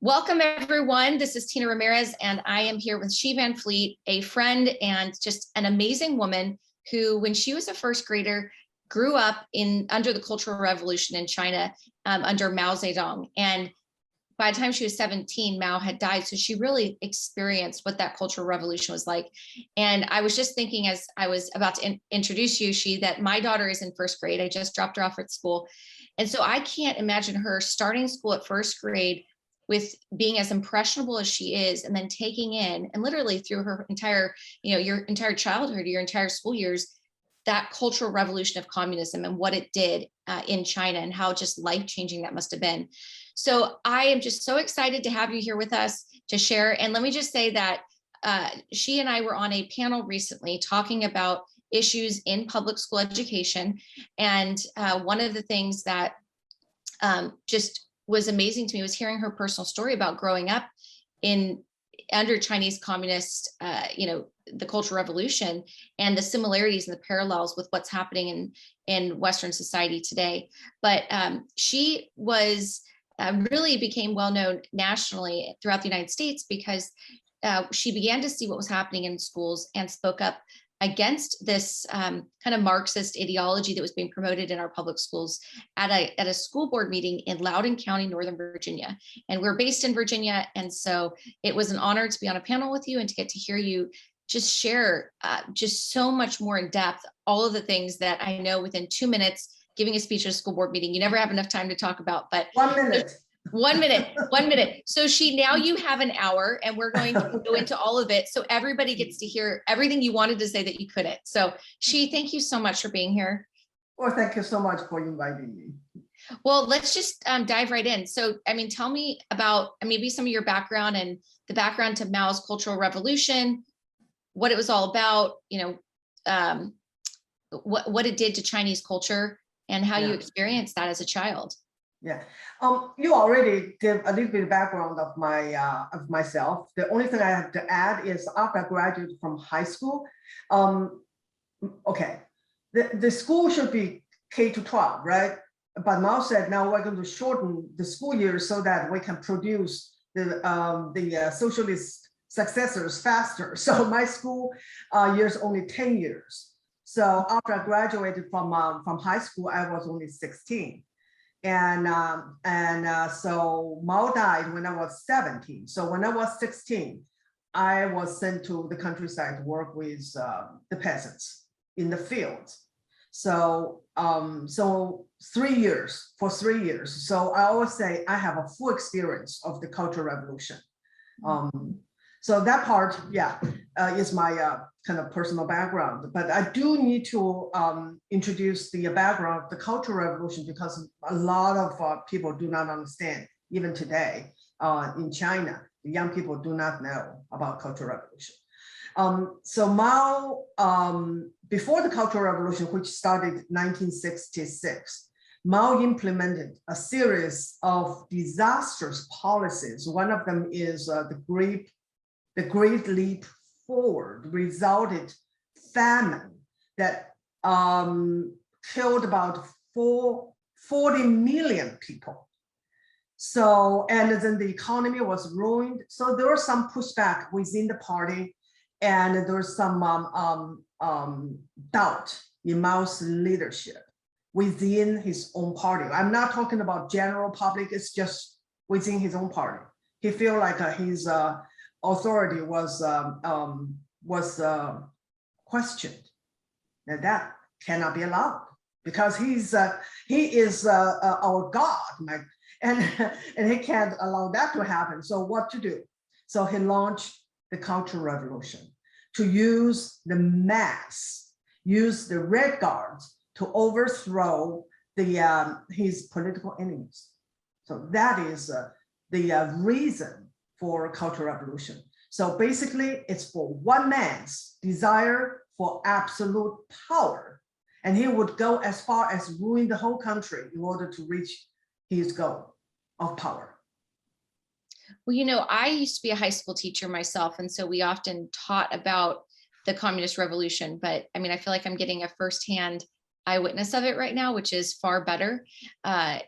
Welcome, everyone. This is Tina Ramirez, and I am here with She Van Fleet, a friend and just an amazing woman who, when she was a first grader, grew up under the Cultural Revolution in China under Mao Zedong. And by the time she was 17, Mao had died. So she really experienced what that Cultural Revolution was like. And I was just thinking as I was about to introduce you, that my daughter is in first grade. I just dropped her off at school. And so I can't imagine her starting school at first grade with being as impressionable as she is, and then taking in, and literally through her entire, your entire childhood, your entire school years, that Cultural Revolution of communism and what it did in China, and how just life-changing that must have been. So I am just so excited to have you here with us to share. And let me just say that she and I were on a panel recently talking about issues in public school education. And one of the things that just was amazing to me was hearing her personal story about growing up under Chinese communist, the Cultural Revolution, and the similarities and the parallels with what's happening in Western society today. But she really became well known nationally throughout the United States because she began to see what was happening in schools and spoke up against this kind of Marxist ideology that was being promoted in our public schools at a school board meeting in Loudoun County, Northern Virginia. And we're based in Virginia. And so it was an honor to be on a panel with you and to get to hear you just share just so much more in depth, all of the things that I know within 2 minutes, giving a speech at a school board meeting, you never have enough time to talk about, but 1 minute. 1 minute, 1 minute. So now you have an hour, and we're going to go into all of it. So everybody gets to hear everything you wanted to say that you couldn't. So thank you so much for being here. Well, thank you so much for inviting me. Well, let's just dive right in. So, tell me about maybe some of your background and the background to Mao's Cultural Revolution, what it was all about, what it did to Chinese culture, and how you experienced that as a child. Yeah, you already gave a little bit of background of myself. The only thing I have to add is after I graduated from high school, the school should be K to 12, right? But Mao said, now we're going to shorten the school year so that we can produce the socialist successors faster. So my school years only 10 years. So after I graduated from high school, I was only 16. And so Mao died when I was 17. So when I was 16, I was sent to the countryside to work with the peasants in the fields. So 3 years, for 3 years. So I always say I have a full experience of the Cultural Revolution. So that part, is my kind of personal background. But I do need to introduce the background of the Cultural Revolution, because a lot of people do not understand, even today in China, the young people do not know about Cultural Revolution. So Mao, before the Cultural Revolution, which started 1966, Mao implemented a series of disastrous policies. One of them is the Great Leap Forward, resulted famine that killed about 40 million people. So, and then the economy was ruined. So there was some pushback within the party, and there was some doubt in Mao's leadership within his own party. I'm not talking about general public, it's just within his own party. He felt like his authority was questioned. Now that cannot be allowed, because he is our God, and he can't allow that to happen. So what to do? So he launched the Cultural Revolution to use the mass, use the Red Guards to overthrow his political enemies. So that is the reason for Cultural Revolution. So basically, it's for one man's desire for absolute power. And he would go as far as ruin the whole country in order to reach his goal of power. Well, I used to be a high school teacher myself, and so we often taught about the Communist Revolution, but I feel like I'm getting a firsthand eyewitness of it right now, which is far better. And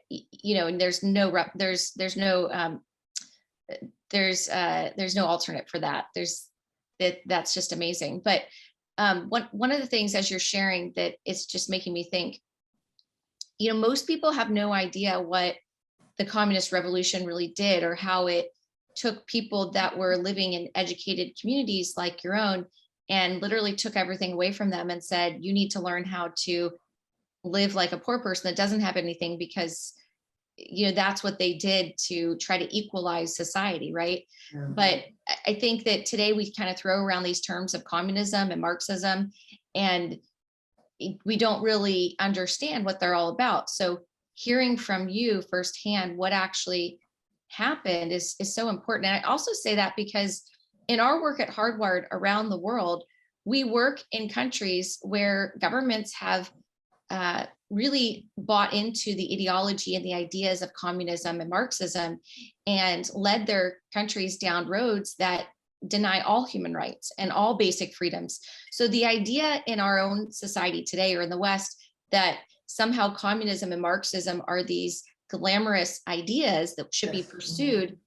there's no there's no alternate for that. That's just amazing. But one of the things as you're sharing that it's just making me think, most people have no idea what the communist revolution really did, or how it took people that were living in educated communities like your own and literally took everything away from them and said, you need to learn how to live like a poor person that doesn't have anything, because that's what they did to try to equalize society, right? Yeah. But I think that today we kind of throw around these terms of communism and Marxism, and we don't really understand what they're all about. So hearing from you firsthand what actually happened is so important. And I also say that because in our work at Hardwired around the world, we work in countries where governments have really bought into the ideology and the ideas of communism and Marxism, and led their countries down roads that deny all human rights and all basic freedoms. So the idea in our own society today, or in the West, that somehow communism and Marxism are these glamorous ideas that should be pursued,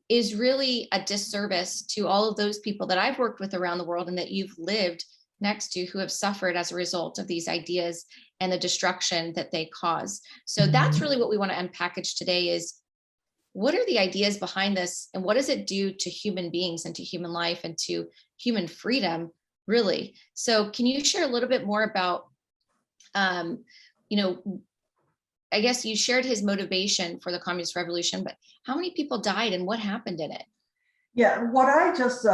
is really a disservice to all of those people that I've worked with around the world and that you've lived next to, who have suffered as a result of these ideas and the destruction that they cause. So that's really what we want to unpackage today, is what are the ideas behind this, and what does it do to human beings and to human life and to human freedom, really? So can you share a little bit more about, I guess you shared his motivation for the communist revolution, but how many people died and what happened in it? Yeah, what I just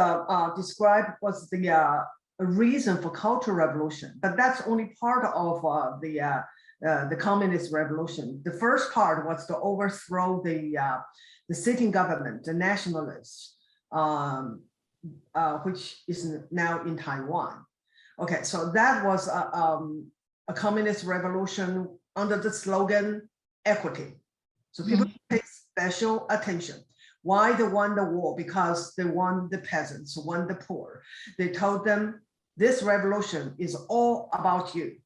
described was the reason for Cultural Revolution, but that's only part of the communist revolution. The first part was to overthrow the sitting government, the nationalists, which is now in Taiwan. Okay, so that was a communist revolution under the slogan equity. So people pay special attention. Why they won the war? Because they won the peasants, won the poor. They told them, this revolution is all about you.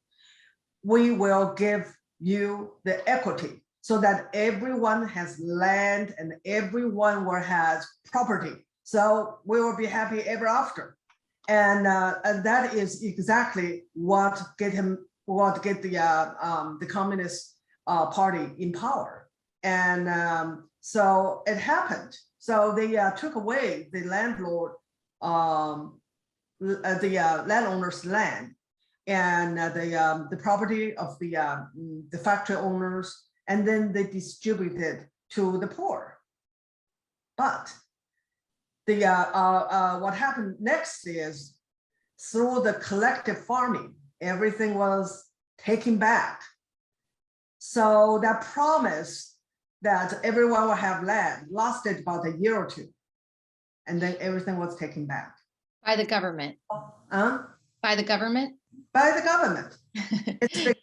We will give you the equity so that everyone has land and everyone will have property. So we will be happy ever after. And that is exactly what get the Communist Party in power. And so it happened. So they took away the landowner's land and the property of the factory owners, and then they distributed to the poor. But what happened next is, through the collective farming, everything was taken back. So that promise that everyone will have land lasted about a year or two, and then everything was taken back. By the government. By the government? By the government.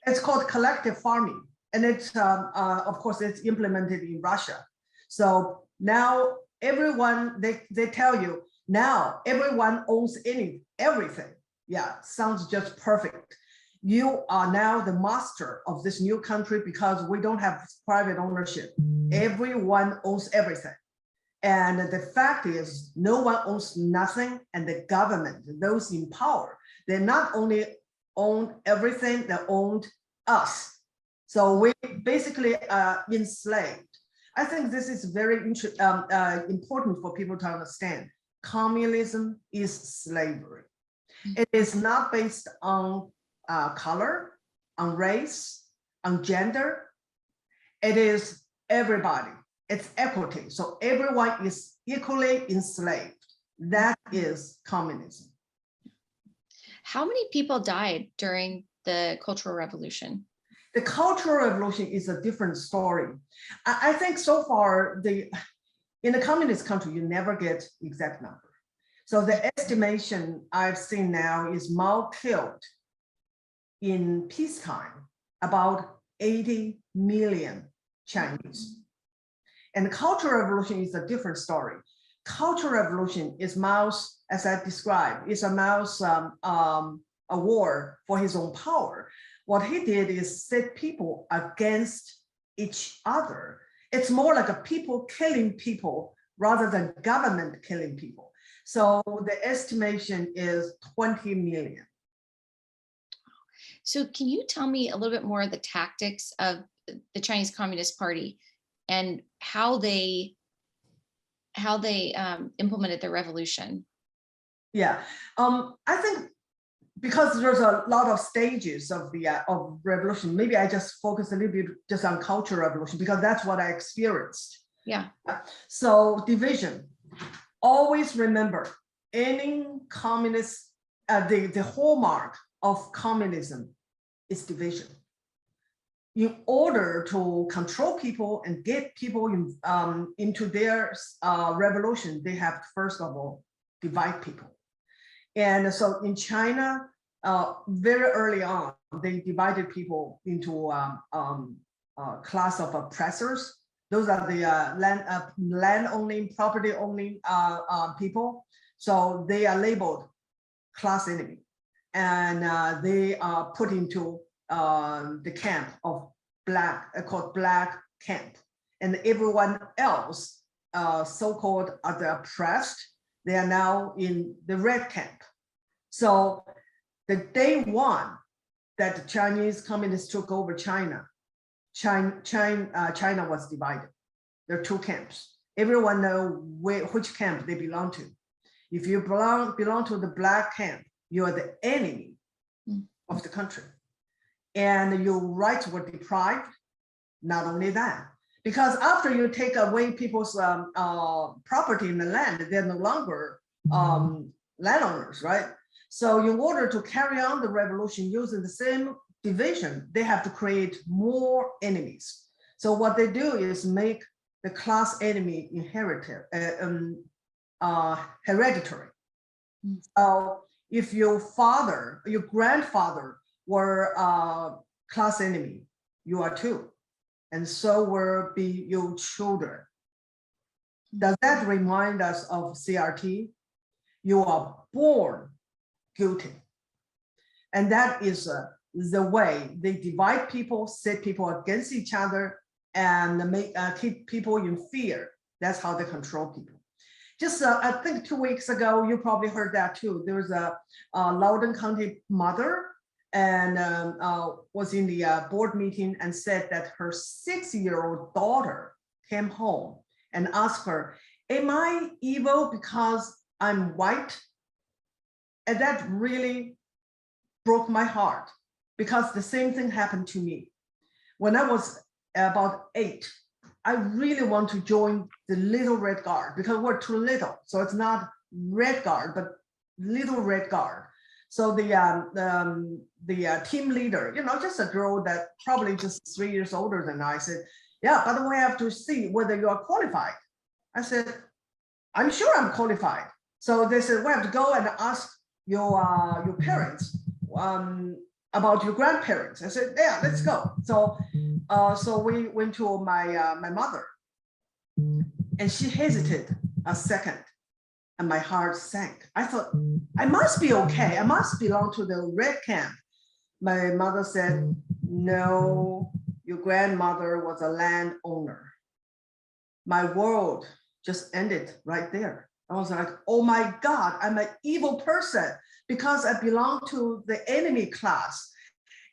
It's called collective farming. And it's, of course, it's implemented in Russia. So now everyone, they tell you, now everyone owns everything. Yeah, sounds just perfect. You are now the master of this new country because we don't have private ownership. Everyone owns everything. And the fact is, no one owns nothing, and the government, those in power, they not only own everything, they owned us. So we basically are enslaved. I think this is very important for people to understand. Communism is slavery. It is not based on color, on race, on gender. It is everybody. It's equity. So everyone is equally enslaved. That is communism. How many people died during the Cultural Revolution? The Cultural Revolution is a different story. I think so far, in a communist country, you never get exact number. So the estimation I've seen now is Mao killed in peacetime about 80 million Chinese. And the Cultural Revolution is a different story. Cultural Revolution is Mao's, as I described, is a Mao's a war for his own power. What he did is set people against each other. It's more like a people killing people rather than government killing people. So the estimation is 20 million. So can you tell me a little bit more of the tactics of the Chinese Communist Party and how they implemented the revolution? Yeah, I think because there's a lot of stages of the of revolution, maybe I just focus a little bit just on cultural revolution because that's what I experienced. Yeah. So division. Always remember, any communist, the hallmark of communism is division. In order to control people and get people into their revolution, they have to, first of all, divide people. And so in China, very early on, they divided people into class of oppressors. Those are the land owning, property owning people. So they are labeled class enemy, and they are put into the camp of black, called black camp, and everyone else, so-called the oppressed, they are now in the red camp. So the day one that the Chinese communists took over China, China was divided. There are two camps. Everyone knows which camp they belong to. If you belong to the black camp, you are the enemy of the country. And your rights were deprived. Not only that, because after you take away people's property in the land, they're no longer landowners, right? So in order to carry on the revolution using the same division, they have to create more enemies. So what they do is make the class enemy hereditary. So if your father, your grandfather were class enemy, you are too. And so will be your children. Does that remind us of CRT? You are born guilty. And that is the way they divide people, set people against each other, and keep people in fear. That's how they control people. Just, I think 2 weeks ago, you probably heard that too. There was a Loudoun County mother and was in the board meeting and said that her 6-year-old daughter came home and asked her, am I evil because I'm white? And that really broke my heart because the same thing happened to me. When I was about 8, I really want to join the Little Red Guard because we're too little. So it's not Red Guard, but Little Red Guard. So the team leader, just a girl that probably just 3 years older than I, said, yeah, but we have to see whether you are qualified. I said, I'm sure I'm qualified. So they said, we have to go and ask your parents about your grandparents. I said, yeah, let's go. So so we went to my mother, and she hesitated a second, and my heart sank. I thought, I must be okay. I must belong to the red camp. My mother said, no, your grandmother was a landowner. My world just ended right there. I was like, oh my God, I'm an evil person because I belong to the enemy class.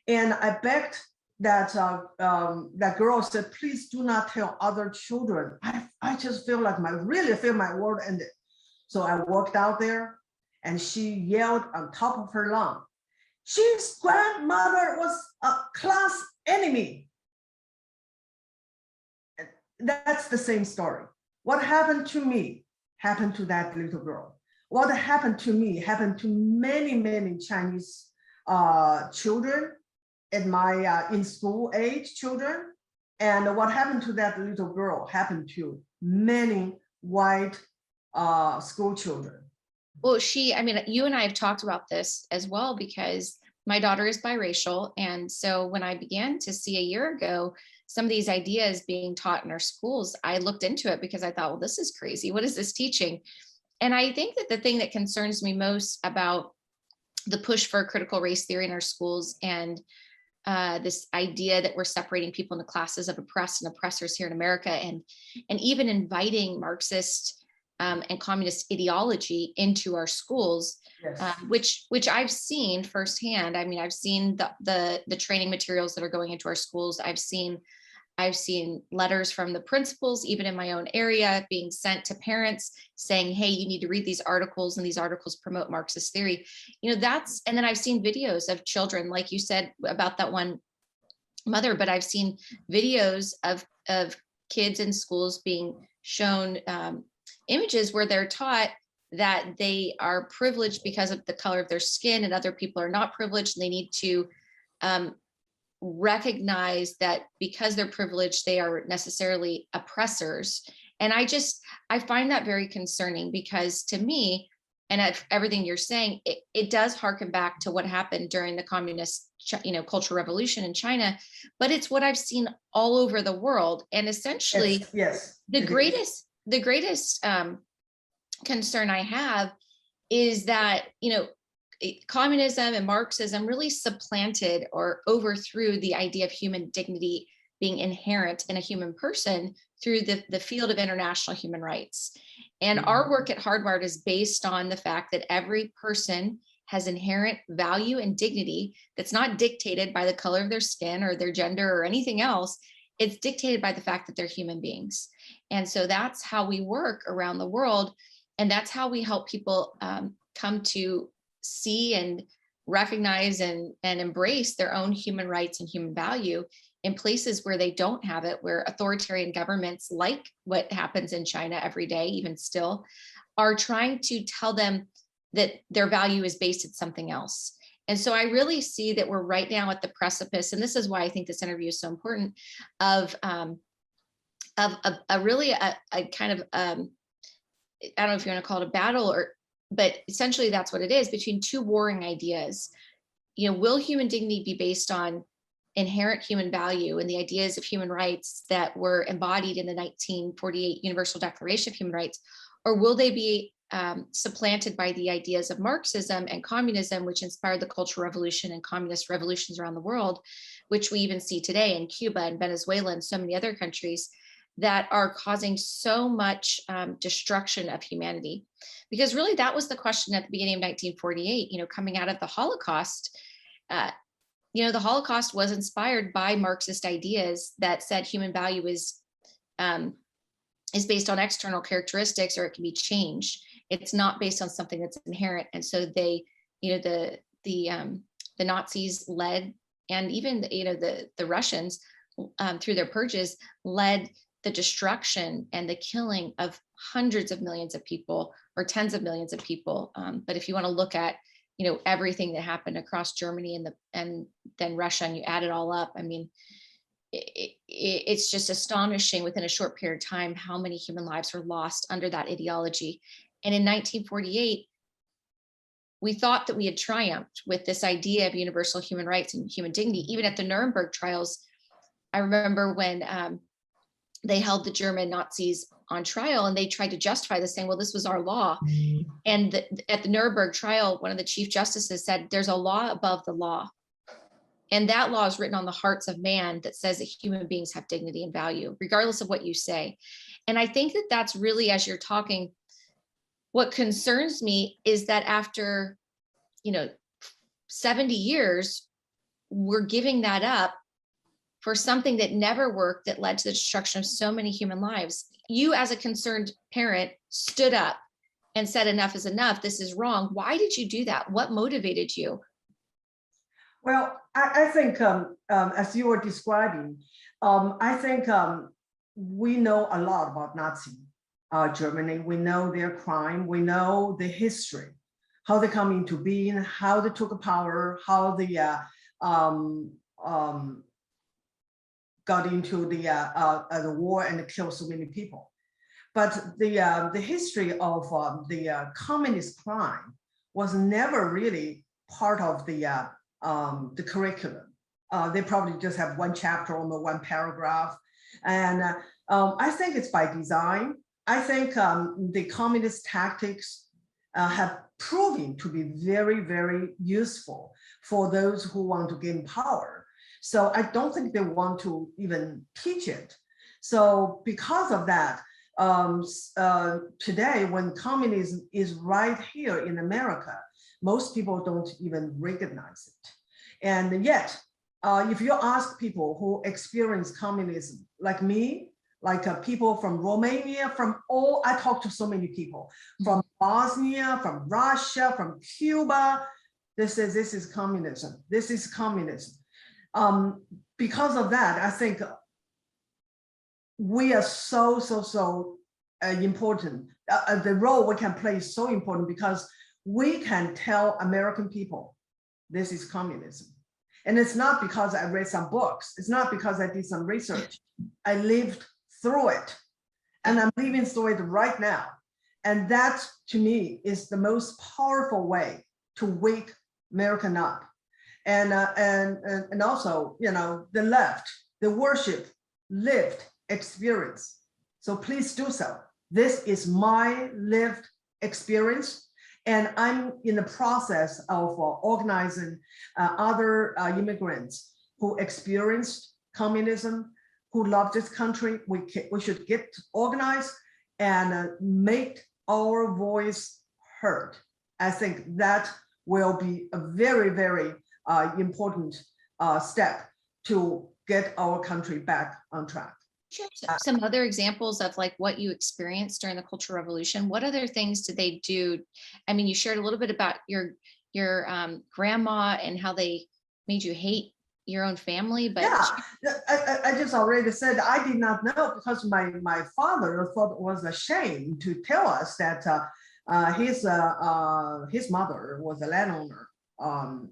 And I begged that that girl said, please do not tell other children. I just feel like really feel my world ended. So I walked out there and she yelled on top of her lung, she's grandmother was a class enemy. That's the same story. What happened to me happened to that little girl. What happened to me happened to many, many Chinese children in my in school age children. And what happened to that little girl happened to many white school children. Well, you and I have talked about this as well, because my daughter is biracial. And so when I began to see a year ago, some of these ideas being taught in our schools, I looked into it because I thought, well, this is crazy. What is this teaching? And I think that the thing that concerns me most about the push for critical race theory in our schools and this idea that we're separating people into classes of oppressed and oppressors here in America, and even inviting Marxist and communist ideology into our schools, Yes. which I've seen firsthand. I mean, I've seen the training materials that are going into our schools. I've seen letters from the principals, even in my own area, being sent to parents saying, hey, you need to read these articles, and these articles promote Marxist theory. You know, and then I've seen videos of children, like you said about that one mother, but I've seen videos of kids in schools being shown images where they're taught that they are privileged because of the color of their skin, and other people are not privileged, and they need to recognize that because they're privileged, they are necessarily oppressors. And I find that very concerning, because to me, and everything you're saying, it does harken back to what happened during the communist, Cultural Revolution in China, but it's what I've seen all over the world. And essentially, yes. the greatest concern I have is that, communism and Marxism really supplanted or overthrew the idea of human dignity being inherent in a human person through the field of international human rights. And our work at Hardwired is based on the fact that every person has inherent value and dignity that's not dictated by the color of their skin or their gender or anything else. It's dictated by the fact that they're human beings. And so that's how we work around the world. And that's how we help people come to see and recognize and embrace their own human rights and human value in places where they don't have it, where authoritarian governments, like what happens in China every day, even still, are trying to tell them that their value is based in something else. And so I really see that we're right now at the precipice, and this is why I think this interview is so important, of a really kind of, I don't know if you want to call it a battle, but essentially that's what it is, between two warring ideas. Will human dignity be based on inherent human value and the ideas of human rights that were embodied in the 1948 Universal Declaration of Human Rights, or will they be supplanted by the ideas of Marxism and communism, which inspired the Cultural Revolution and communist revolutions around the world, which we even see today in Cuba and Venezuela and so many other countries that are causing so much destruction of humanity? Because really that was the question at the beginning of 1948, coming out of the Holocaust. The Holocaust was inspired by Marxist ideas that said human value is based on external characteristics, or it can be changed. It's not based on something that's inherent. And so they, the Nazis led, and even the Russians through their purges led the destruction and the killing of hundreds of millions of people, or tens of millions of people. But if you want to look at everything that happened across Germany and then Russia, and you add it all up, I mean, it's just astonishing within a short period of time how many human lives were lost under that ideology. And in 1948, we thought that we had triumphed with this idea of universal human rights and human dignity. Even at the Nuremberg trials, I remember when they held the German Nazis on trial, and they tried to justify this, saying, well, this was our law. And at the Nuremberg trial, one of the chief justices said, there's a law above the law. And that law is written on the hearts of man, that says that human beings have dignity and value, regardless of what you say. And I think that that's really, as you're talking, what concerns me is that after, 70 years, we're giving that up for something that never worked, that led to the destruction of so many human lives. You, as a concerned parent, stood up and said, enough is enough. This is wrong. Why did you do that? What motivated you? Well, I think, as you were describing, I think we know a lot about Nazi Germany. We know their crime. We know the history, how they come into being, how they took power, how they got into the war and killed so many people. But the history of the communist crime was never really part of the curriculum. They probably just have one chapter or one paragraph. And I think it's by design. I think the communist tactics have proven to be very, very useful for those who want to gain power. So I don't think they want to even teach it. So because of that, today when communism is right here in America, most people don't even recognize it. And yet, if you ask people who experience communism, like me, like people from Romania, I talk to so many people from Bosnia, from Russia, from Cuba. This is communism. This is communism. Because of that, I think we are so important. The role we can play is so important because we can tell American people this is communism. And it's not because I read some books. It's not because I did some research. I lived through it, and I'm living through it right now. And that, to me, is the most powerful way to wake American up. And also, the left, the worship lived experience. So please do so. This is my lived experience. And I'm in the process of organizing other immigrants who experienced communism, who love this country. We should get organized and make our voice heard. I think that will be a very, very important step to get our country back on track. Sure. Some other examples of like what you experienced during the Cultural Revolution. What other things did they do? I mean, you shared a little bit about your grandma and how they made you hate your own family, but yeah, I just already said I did not know because my father thought it was a shame to tell us that his mother was a landowner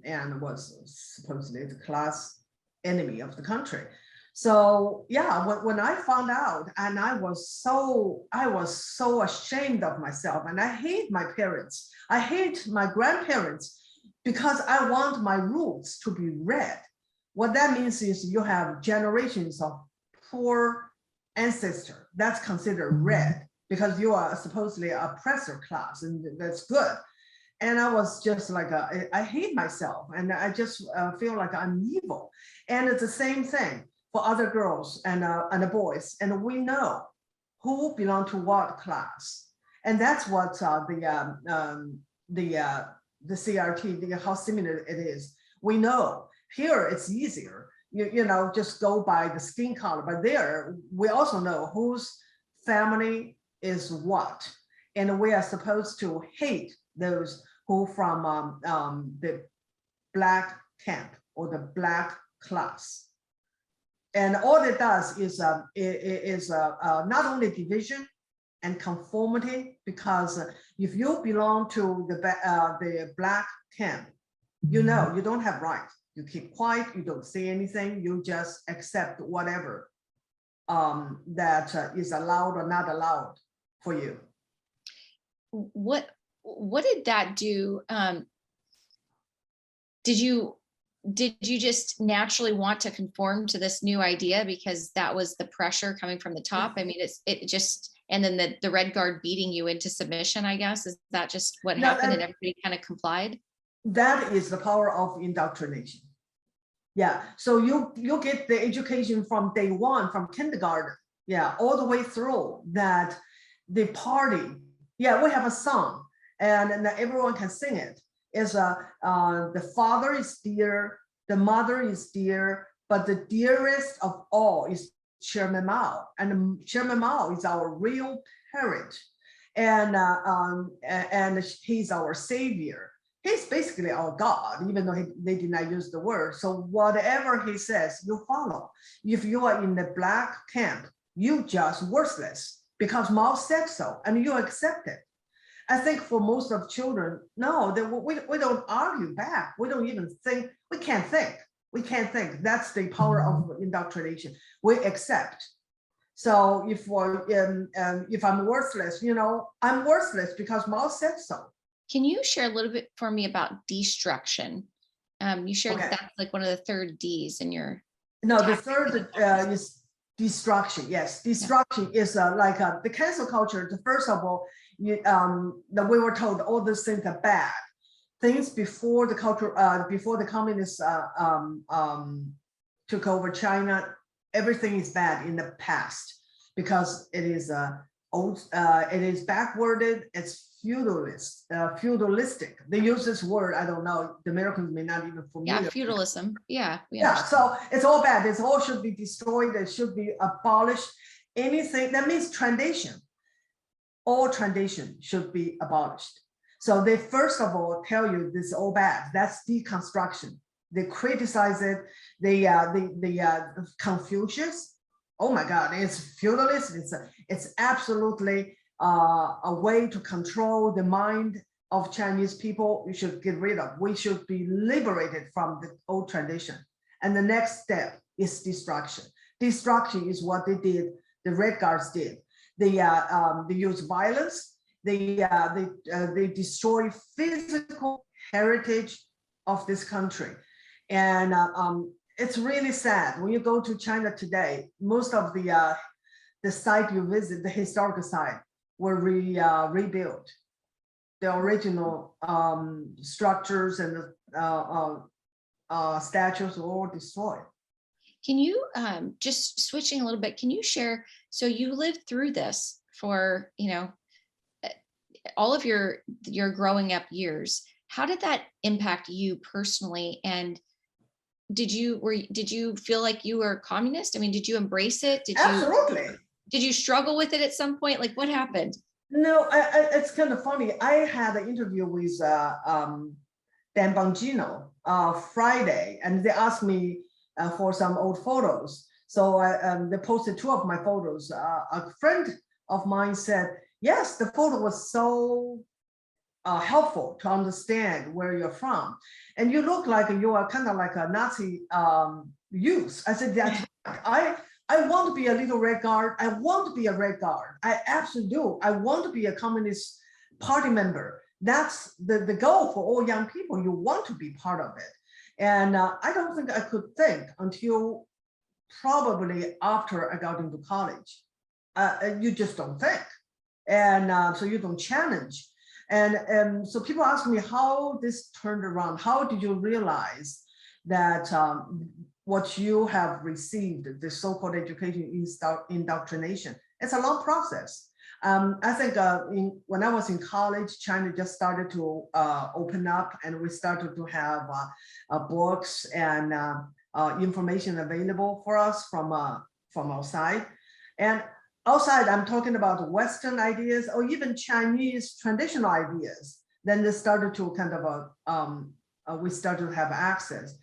and was supposedly the class enemy of the country. So yeah, when I found out, and I was so ashamed of myself, and I hate my parents, I hate my grandparents because I want my roots to be read. What that means is you have generations of poor ancestor. That's considered red because you are supposedly oppressor class, and that's good. And I was just like, I hate myself, and I just feel like I'm evil. And it's the same thing for other girls and the boys, and we know who belong to what class, and that's what the CRT, how similar it is. We know here it's easier, you know, just go by the skin color, but there we also know whose family is what, and we are supposed to hate those who from the black camp or the black class. And all it does is not only division and conformity, because if you belong to the black camp, you know you don't have rights. You keep quiet, you don't say anything, you just accept whatever that is allowed or not allowed for you. What did that do? Did you just naturally want to conform to this new idea because that was the pressure coming from the top? I mean, it just, and then the Red Guard beating you into submission, I guess, is that just what happened and everybody kind of complied? That is the power of indoctrination. Yeah, so you get the education from day one, from kindergarten, yeah, all the way through that the party, yeah, we have a song and everyone can sing it. Is the father is dear, the mother is dear, but the dearest of all is Chairman Mao, and Chairman Mao is our real parent, and he's our savior. He's basically our God, even though they did not use the word. So whatever he says, you follow. If you are in the black camp, you just worthless because Mao said so, and you accept it. I think for most of children, no, we don't argue back. We don't even think, we can't think. We can't think. That's the power of indoctrination. We accept. So if I'm worthless, you know, I'm worthless because Mao said so. Can you share a little bit for me about destruction? You shared that that's like one of the third D's in your. No, the third is destruction. Yes, destruction is like the cancel culture. First of all, that we were told all these things are bad. Things before the culture, before the communist took over China, everything is bad in the past because it is old, it is backwarded, it's feudalistic. They use this word, I don't know, the Americans may not even familiar. Yeah, feudalism. Yeah. Yeah, so it's all bad. It all should be destroyed. It should be abolished. Anything that means tradition, all tradition should be abolished. So they first of all tell you this is all bad. That's deconstruction. They criticize it. They Confucius. Oh my God, it's feudalist. It's absolutely a way to control the mind of Chinese people. We should get rid of. We should be liberated from the old tradition. And the next step is destruction. Destruction is what they did. The Red Guards did. They use violence. They destroy physical heritage of this country, and it's really sad when you go to China today. Most of the site you visit, the historical site, were rebuilt. The original structures and the statues were all destroyed. Can you just switching a little bit? Can you share? So you lived through this for all of your growing up years. How did that impact you personally? And did you feel like you were communist? I mean, did you embrace it? Absolutely. Did you struggle with it at some point? Like, what happened? No, it's kind of funny. I had an interview with Dan Bongino Friday, and they asked me for some old photos. So they posted two of my photos. A friend of mine said, yes, the photo was so helpful to understand where you're from. And you look like you are kind of like a Nazi youth. I said, that's right. I want to be a little Red Guard. I want to be a Red Guard. I absolutely do. I want to be a Communist Party member. That's the goal for all young people. You want to be part of it. And I don't think I could think until probably after I got into college. You just don't think. And so you don't challenge. And so people ask me how this turned around. How did you realize that what you have received, the so-called education indoctrination, it's a long process. I think when I was in college, China just started to open up, and we started to have books and information available for us from outside. And outside, I'm talking about Western ideas or even Chinese traditional ideas. Then they started to kind of, we started to have access.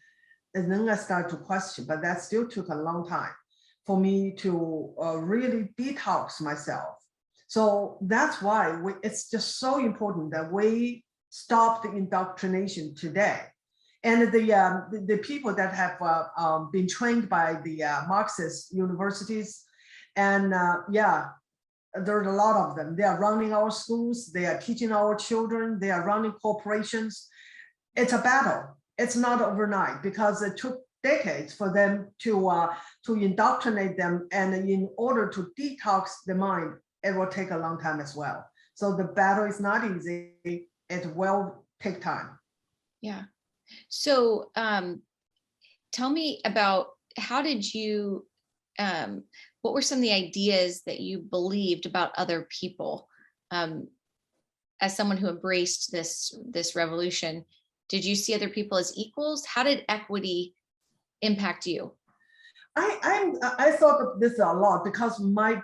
And then I started to question, but that still took a long time for me to really detox myself. So that's why it's just so important that we stop the indoctrination today. And the people that have been trained by the Marxist universities, and yeah, there's a lot of them. They are running our schools, they are teaching our children, they are running corporations. It's a battle. It's not overnight because it took decades for them to indoctrinate them. And in order to detox the mind, it will take a long time as well. So the battle is not easy. It will take time. Yeah. So tell me about how did you, what were some of the ideas that you believed about other people as someone who embraced this revolution? Did you see other people as equals? How did equity impact you? I thought of this a lot because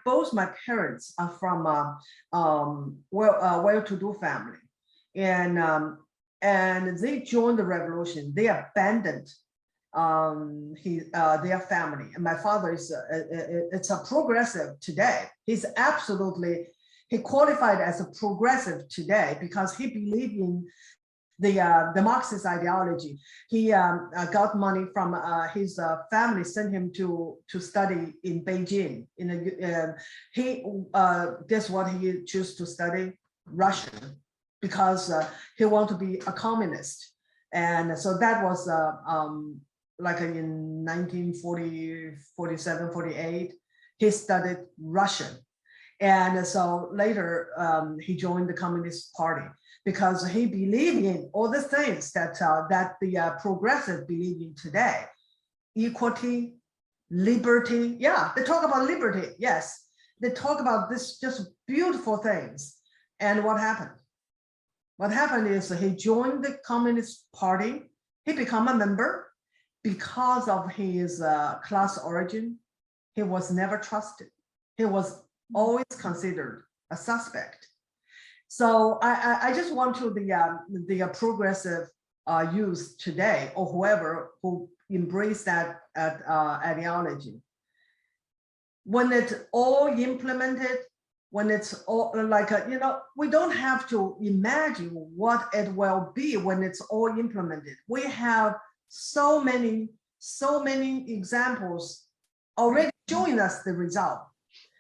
both my parents are from well-to-do family, and they joined the revolution. They abandoned their family. And my father is it's a progressive today. He qualified as a progressive today because he believed in the Marxist ideology. He got money from his family, sent him to study in Beijing. Guess what he chose to study? Russian, because he wanted to be a communist. And so that was like in 1940, 47, 48, he studied Russian. And so later he joined the Communist Party because he believed in all the things that the progressive believe in today. equality, liberty. Yeah, they talk about liberty. Yes, they talk about this just beautiful things. And what happened? What happened is he joined the Communist Party. He became a member because of his class origin. He was never trusted. He was always considered a suspect. So I just want to the progressive youth today, or whoever who embrace that ideology, when it's all implemented, when it's all like we don't have to imagine what it will be when it's all implemented. We have so many examples already showing us the result.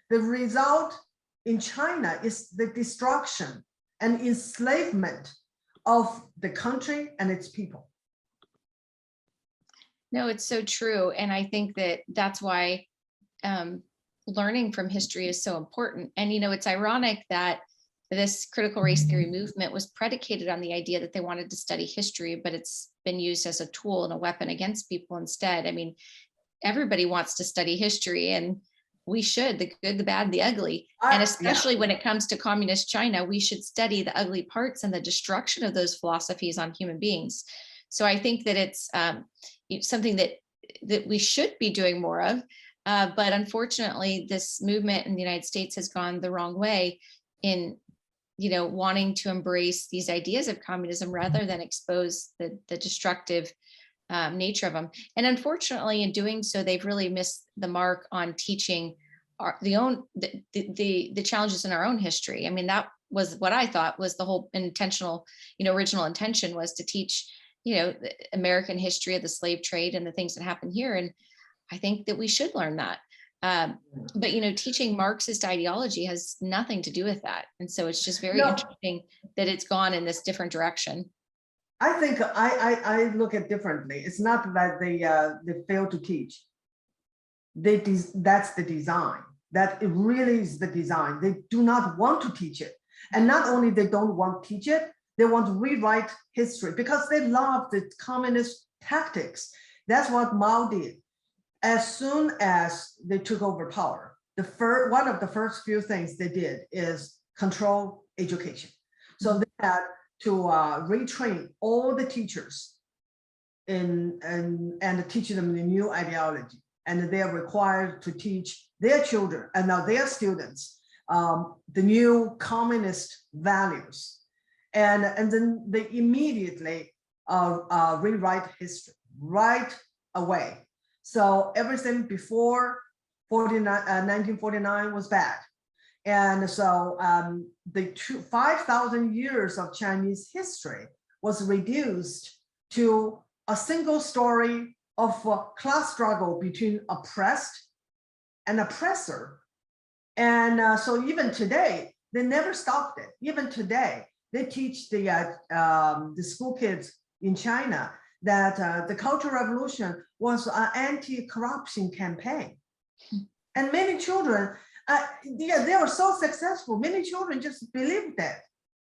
The result in China is the destruction and enslavement of the country and its people. No, it's so true. And I think that that's why learning from history is so important. And, it's ironic that this critical race theory movement was predicated on the idea that they wanted to study history, but it's been used as a tool and a weapon against people instead. I mean, everybody wants to study history, and we should, the good, the bad, the ugly. And especially when it comes to communist China, we should study the ugly parts and the destruction of those philosophies on human beings. So I think that it's something that we should be doing more of. But unfortunately, this movement in the United States has gone the wrong way in, wanting to embrace these ideas of communism rather than expose the destructive nature of them. And unfortunately, in doing so, they've really missed the mark on teaching the challenges in our own history. I mean, that was what I thought was the whole intentional, original intention was to teach, the American history of the slave trade and the things that happened here. And I think that we should learn that. But, teaching Marxist ideology has nothing to do with that. And so it's just very interesting that it's gone in this different direction. I think I look at it differently. It's not that they fail to teach. That's the design. That it really is the design. They do not want to teach it. And not only they don't want to teach it, they want to rewrite history because they love the communist tactics. That's what Mao did. As soon as they took over power, one of the first few things they did is control education. So they had to retrain all the teachers and teach them the new ideology. And they are required to teach their children and now their students the new communist values. And then they immediately rewrite history right away. So everything before 1949 was bad. And so the 5,000 years of Chinese history was reduced to a single story of class struggle between oppressed and oppressor. And so even today, they never stopped it. Even today, they teach the school kids in China that the Cultural Revolution was an anti-corruption campaign. And many children, they were so successful. Many children just believed that.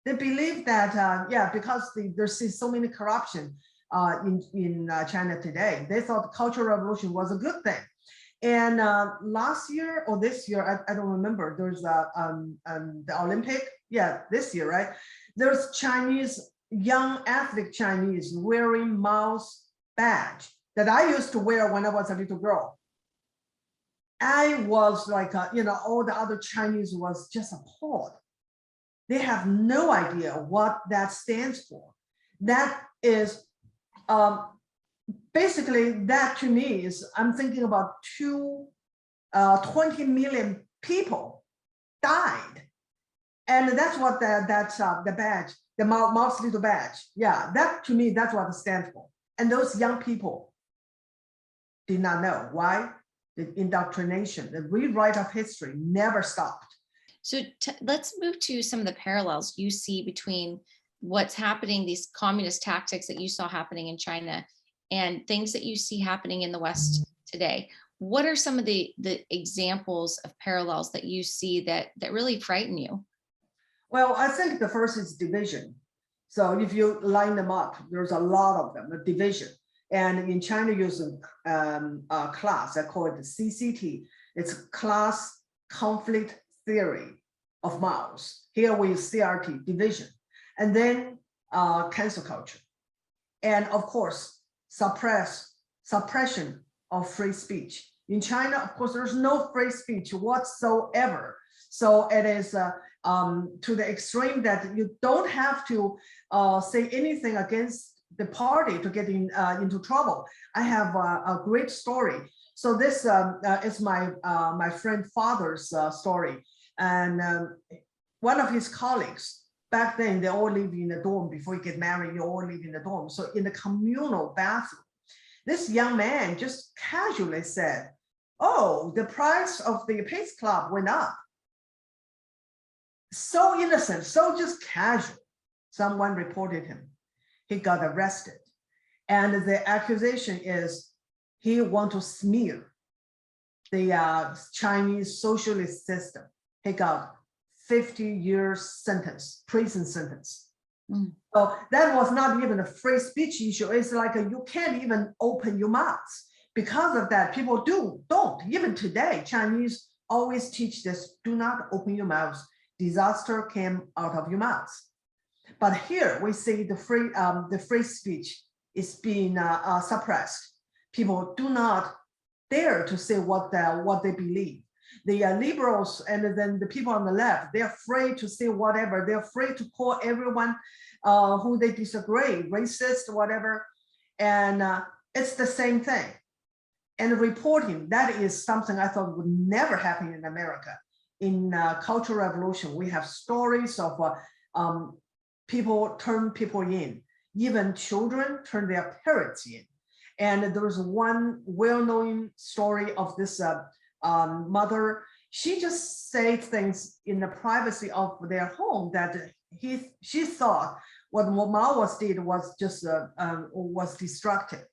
They believe that, because there's so many corruption in China today, they thought the Cultural Revolution was a good thing. And last year or this year, I don't remember, there's the Olympic, this year, right? There's Chinese, young ethnic Chinese wearing Mao's badge that I used to wear when I was a little girl. I was like, all the other Chinese was just appalled. They have no idea what that stands for. That is, basically that to me is, I'm thinking about 20 million people died. And that's what that's the badge, the Mao's little badge. Yeah, that to me, that's what it stands for. And those young people did not know why. The indoctrination, the rewrite of history never stopped. So let's move to some of the parallels you see between what's happening, these communist tactics that you saw happening in China and things that you see happening in the West today. What are some of the examples of parallels that you see that really frighten you? Well, I think the first is division. So if you line them up, there's a lot of them, the division. And in China, using a class, I call it the CCT. It's class conflict theory of Mao's. Here we use CRT, division, and then cancel culture. And of course, suppression of free speech. In China, of course, there's no free speech whatsoever. So it is to the extreme that you don't have to say anything against the party to get into trouble. I have a great story. So this is my friend father's story. And one of his colleagues, back then, they all lived in a dorm. Before you get married, you all live in a dorm. So in the communal bathroom, this young man just casually said, "Oh, the price of the Pace Club went up." So innocent, so just casual. Someone reported him. He got arrested. And the accusation is he wants to smear the Chinese socialist system. He got 50 years sentence, prison sentence. So that was not even a free speech issue. It's like you can't even open your mouths. Because of that, people don't. Even today, Chinese always teach this: do not open your mouths. Disaster came out of your mouths. But here we see the free speech is being suppressed. People do not dare to say what they believe. The liberals and then the people on the left, they're afraid to say whatever. They're afraid to call everyone who they disagree racist, whatever. And it's the same thing. And reporting, that is something I thought would never happen in America. In Cultural Revolution, we have stories of people turn people in, even children turn their parents in. And there was one well-known story of this mother. She just said things in the privacy of their home that she thought what Mao did was just was destructive.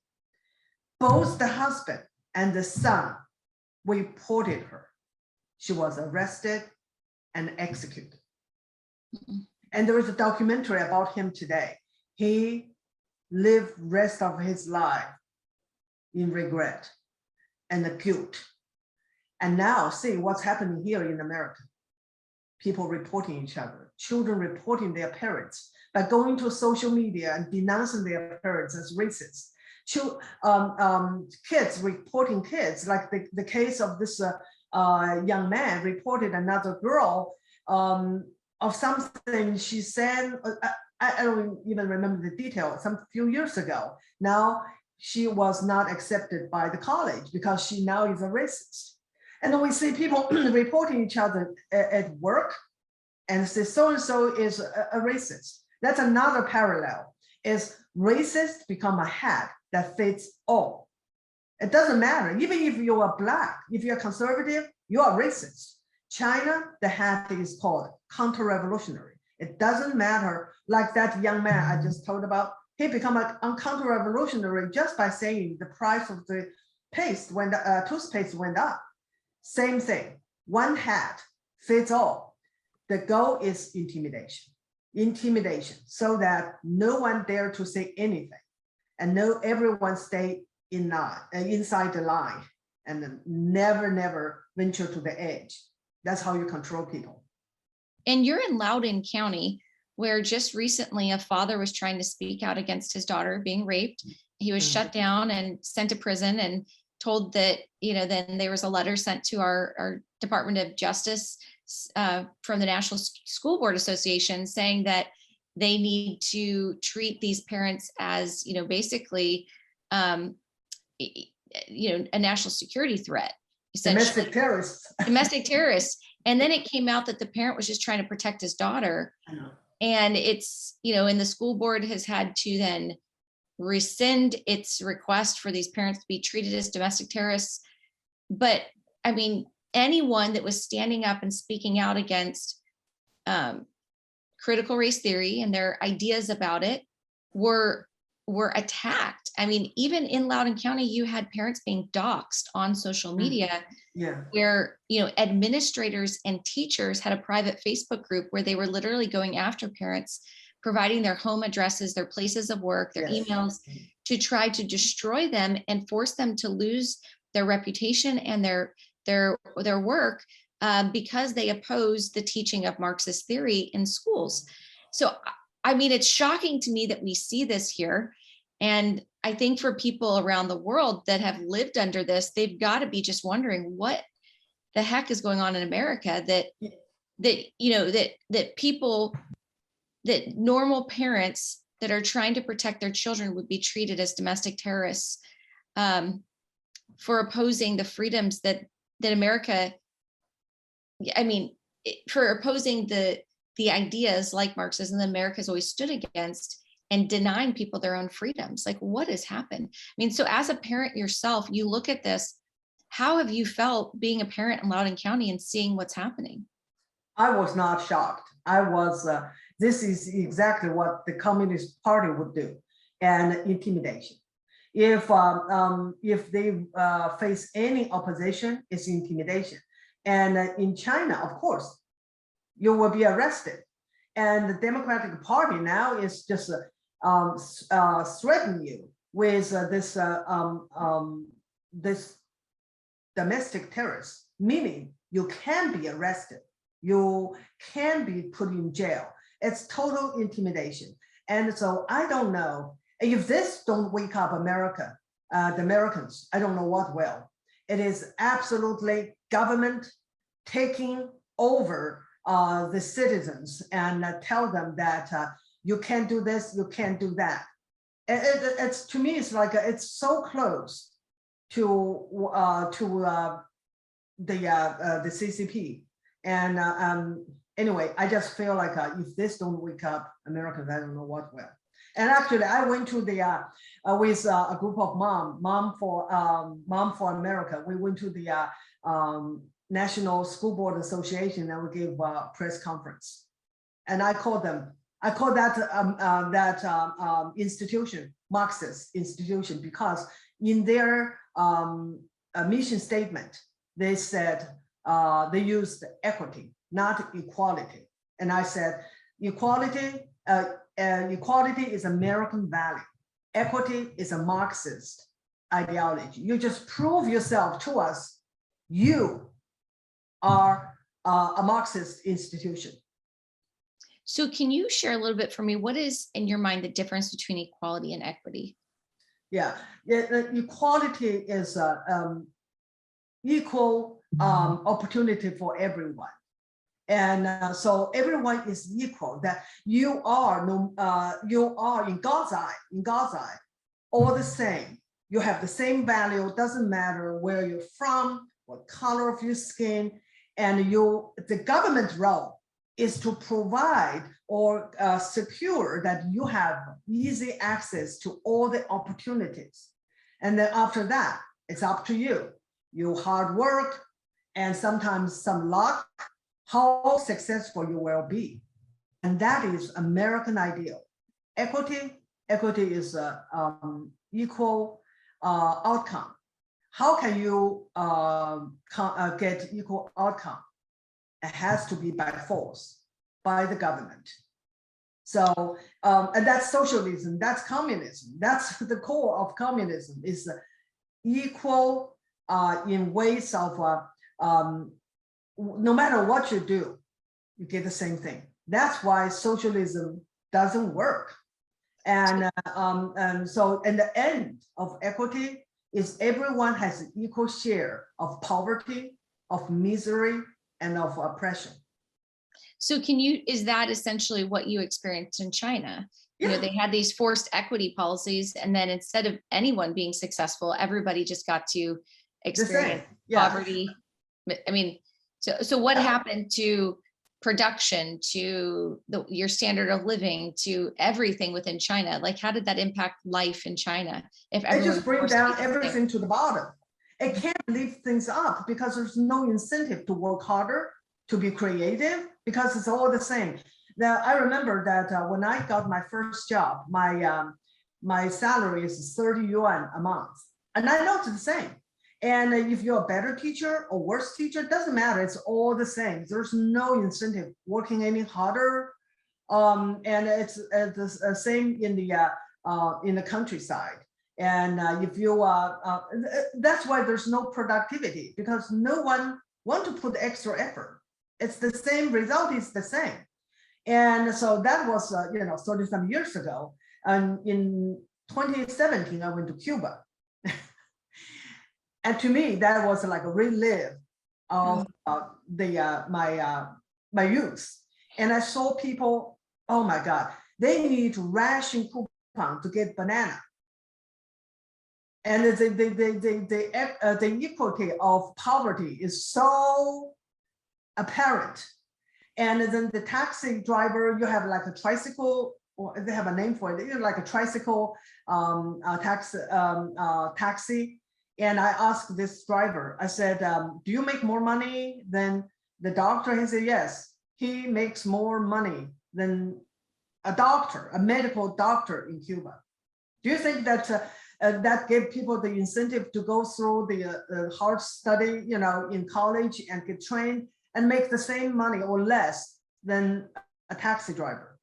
Both the husband and the son reported her. She was arrested and executed. And there is a documentary about him today. He lived the rest of his life in regret and the guilt. And now see what's happening here in America. People reporting each other, children reporting their parents by going to social media and denouncing their parents as racist. Kids reporting kids, like the case of this young man reported another girl of something she said, I don't even remember the detail, some few years ago. Now she was not accepted by the college because she now is a racist. And then we see people reporting each other at work and say so-and-so is a racist. That's another parallel, is racist become a hat that fits all. It doesn't matter, even if you are Black, if you're conservative, you are racist. China, the hat is called counter-revolutionary. It doesn't matter, like that young man I just told about, he become a counter-revolutionary just by saying the price of the toothpaste went up. Same thing, one hat fits all. The goal is intimidation, so that no one dare to say anything, and everyone stay inside the line, and then never venture to the edge. That's how you control people. And you're in Loudoun County, where just recently a father was trying to speak out against his daughter being raped. He was shut down and sent to prison, and told that, then there was a letter sent to our Department of Justice from the National School Board Association saying that they need to treat these parents as, basically, a national security threat. Domestic terrorists. Domestic terrorists. And then it came out that the parent was just trying to protect his daughter. And it's, and the school board has had to then rescind its request for these parents to be treated as domestic terrorists. But I mean, anyone that was standing up and speaking out against critical race theory and their ideas about it were attacked. I mean, even in Loudoun County, you had parents being doxxed on social media, where, administrators and teachers had a private Facebook group where they were literally going after parents, providing their home addresses, their places of work, their emails, to try to destroy them and force them to lose their reputation and their work because they oppose the teaching of Marxist theory in schools. So, I mean, it's shocking to me that we see this here. And I think for people around the world that have lived under this, they've got to be just wondering what the heck is going on in America, that people, that normal parents that are trying to protect their children would be treated as domestic terrorists for opposing the freedoms that America, I mean, for opposing the ideas like Marxism that America's always stood against and denying people their own freedoms. Like, what has happened? I mean, so as a parent yourself, you look at this, how have you felt being a parent in Loudoun County and seeing what's happening? I was not shocked. This is exactly what the Communist Party would do, and intimidation. If they face any opposition, it's intimidation. And in China, of course, you will be arrested. And the Democratic Party now is just threatening you with this domestic terrorist, meaning you can be arrested, you can be put in jail. It's total intimidation. And so I don't know if this don't wake up America, the Americans, I don't know what will. It is absolutely government taking over the citizens and tell them that you can't do this, you can't do that. It's to me, it's like it's so close to the CCP. And anyway, I just feel like if this don't wake up Americans, I don't know what will. And actually, I went to the with a group of Mom for America. We went to the National School Board Association, and we gave a press conference. And I called that institution Marxist institution, because in their mission statement they said they used equity, not equality. And I said equality is American value. Equity is a Marxist ideology. You just prove yourself to us, you are a Marxist institution. So can you share a little bit for me, what is in your mind the difference between equality and equity? Yeah, equality is equal opportunity for everyone. And so everyone is equal, that you are in God's eye, all the same. You have the same value, it doesn't matter where you're from, what color of your skin, and the government role is to provide or secure that you have easy access to all the opportunities. And then after that, it's up to you. You hard work and sometimes some luck, how successful you will be. And that is American ideal. Equity is equal outcome. How can you get equal outcome? It has to be by force, by the government. So, and that's socialism, that's communism. That's the core of communism, is equal in ways of, no matter what you do, you get the same thing. That's why socialism doesn't work. And so, and the end of equity is everyone has an equal share of poverty, of misery, and of oppression. So is that essentially what you experienced in China? Yeah. You know, they had these forced equity policies, and then instead of anyone being successful, everybody just got to experience poverty. I mean, so what happened to production, to your standard of living, to everything within China? Like, how did that impact life in China? If they just bring down everything to the bottom. It can't lift things up because there's no incentive to work harder, to be creative, because it's all the same. Now, I remember that when I got my first job, my salary is 30 yuan a month. And I know it's the same. And if you're a better teacher or worse teacher, it doesn't matter. It's all the same. There's no incentive working any harder. And it's the same in the countryside. And if you that's why there's no productivity, because no one want to put extra effort. It's the same result is the same. And so that was 30 some years ago. And in 2017, I went to Cuba. And to me, that was like a relive of my youth. And I saw people, oh my God, they need to ration coupon to get banana. And the equity of poverty is so apparent. And then the taxi driver, you have like a tricycle, or they have a name for it, like a tricycle taxi. And I asked this driver, I said, do you make more money than the doctor? He said, yes, he makes more money than a doctor, a medical doctor in Cuba. Do you think that that gave people the incentive to go through the hard study, in college and get trained and make the same money or less than a taxi driver?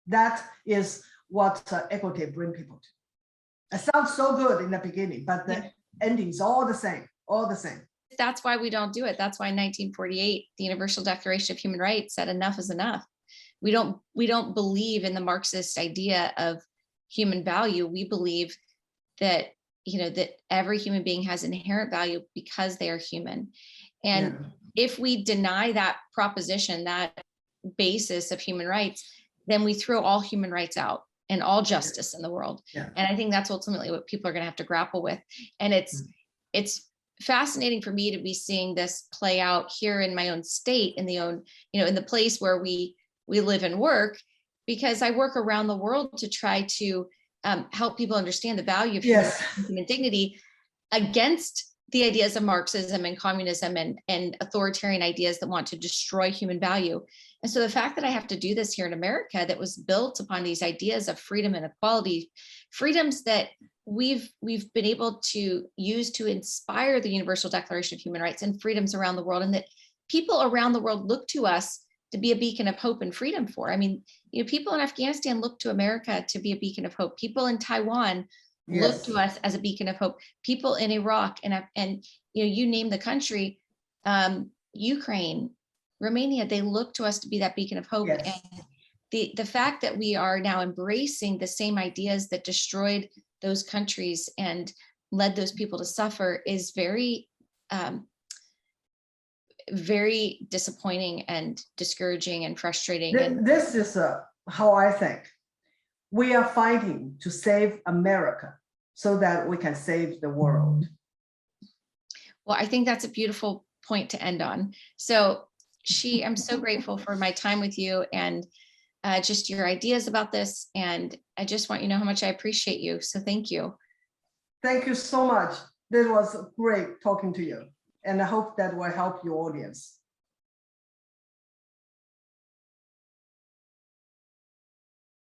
That is what equity brings people to. It sounds so good in the beginning, but the ending is all the same, all the same. That's why we don't do it. That's why in 1948, the Universal Declaration of Human Rights said enough is enough. We don't believe in the Marxist idea of human value. We believe that, that every human being has inherent value because they are human. And if we deny that proposition, that basis of human rights, then we throw all human rights out and all justice in the world. And I think that's ultimately what people are going to have to grapple with. And it's fascinating for me to be seeing this play out here in my own state, in the place where we live and work, because I work around the world to try to help people understand the value of human dignity against the ideas of Marxism and communism and authoritarian ideas that want to destroy human value. And so the fact that I have to do this here in America, that was built upon these ideas of freedom and equality, freedoms that we've been able to use to inspire the Universal Declaration of Human Rights, and freedoms around the world, and that people around the world look to us to be a beacon of hope and freedom for. I mean, people in Afghanistan look to America to be a beacon of hope. People in Taiwan look to us as a beacon of hope. People in Iraq and you name the country, Ukraine, Romania, they look to us to be that beacon of hope. And the fact that we are now embracing the same ideas that destroyed those countries and led those people to suffer is very, very disappointing and discouraging and frustrating. This is how I think. We are fighting to save America so that we can save the world. Well, I think that's a beautiful point to end on. So I'm so grateful for my time with you and just your ideas about this. And I just want you to know how much I appreciate you. So thank you. Thank you so much. This was great talking to you. And I hope that will help your audience.